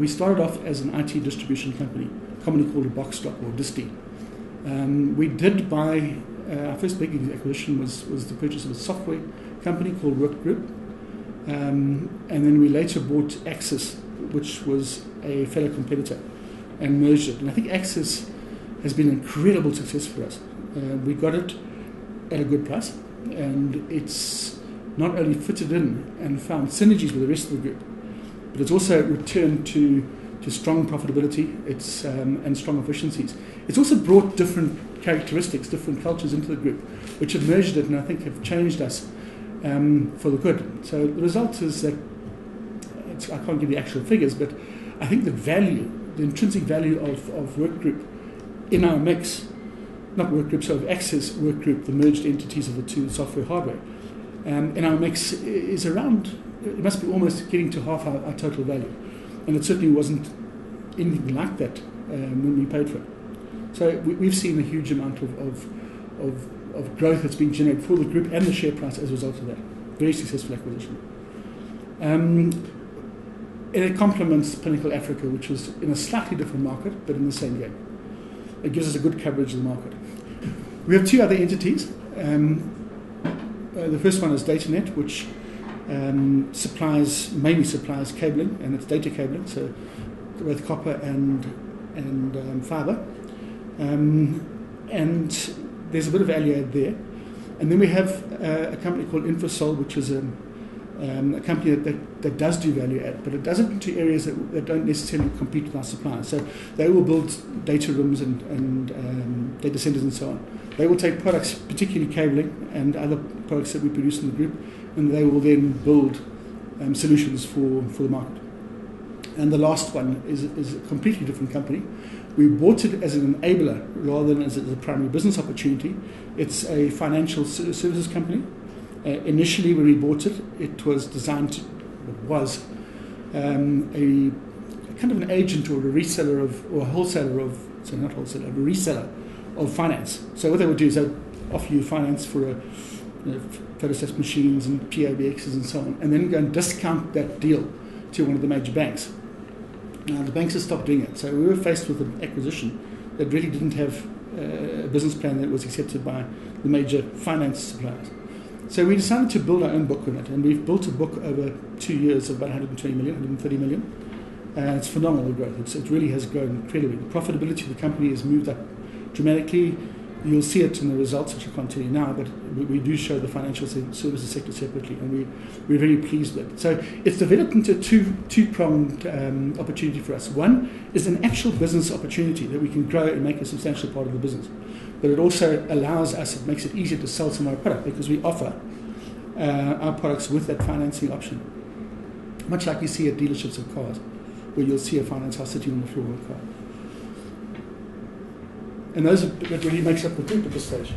we started off as an IT distribution company, commonly called a box stock or disti. We did buy, our first big acquisition was the purchase of a software company called Work Group. And then we later bought Axis, which was a fellow competitor, and merged it. And I think Axis has been an incredible success for us. We got it at a good price, and it's not only fitted in and found synergies with the rest of the group, but it's also returned to strong profitability and strong efficiencies. It's also brought different characteristics, different cultures into the group, which have merged it and I think have changed us for the good. So the result is that, I can't give you actual figures, but I think the value, the intrinsic value of Work Group in our mix, not Work Group, so of Access Work Group, the merged entities of the two software hardware, in our mix is around, it must be almost getting to half our total value. And it certainly wasn't anything like that when we paid for it. So we've seen a huge amount of growth that's been generated for the group and the share price as a result of that. Very successful acquisition. And it complements Pinnacle Africa, which was in a slightly different market, but in the same game. It gives us a good coverage of the market. We have two other entities. The first one is DataNet, which mainly supplies cabling, and it's data cabling, so both copper and fibre. And there's a bit of value add there. And then we have a company called Infosol, which is a company that does do value add, but it does it into areas that don't necessarily compete with our suppliers. So they will build data rooms and data centers and so on. They will take products, particularly cabling and other products that we produce in the group, and they will then build solutions for the market. And the last one is a completely different company. We bought it as an enabler rather than as a primary business opportunity. It's a financial services company. Initially, when we bought it, it was designed a kind of an agent or a reseller or a wholesaler of, sorry, not wholesaler, a reseller of finance. So what they would do is they'd offer you finance for photostat machines and POBXs and so on, and then go and discount that deal to one of the major banks. Now, the banks have stopped doing it, so we were faced with an acquisition that really didn't have a business plan that was accepted by the major finance suppliers. So we decided to build our own book on it, and we've built a book over 2 years of about 120 million, 130 million. And it's phenomenal growth. It really has grown incredibly. The profitability of the company has moved up dramatically. You'll see it in the results, which I can't tell you now, but we do show the financial services sector separately, and we're very pleased with it. So it's developed into a two-pronged opportunity for us. One is an actual business opportunity that we can grow and make a substantial part of the business. But it also allows us, it makes it easier to sell some of our product because we offer our products with that financing option. Much like you see at dealerships of cars, where you'll see a finance house sitting on the floor of a car. And that really makes up the group at this stage.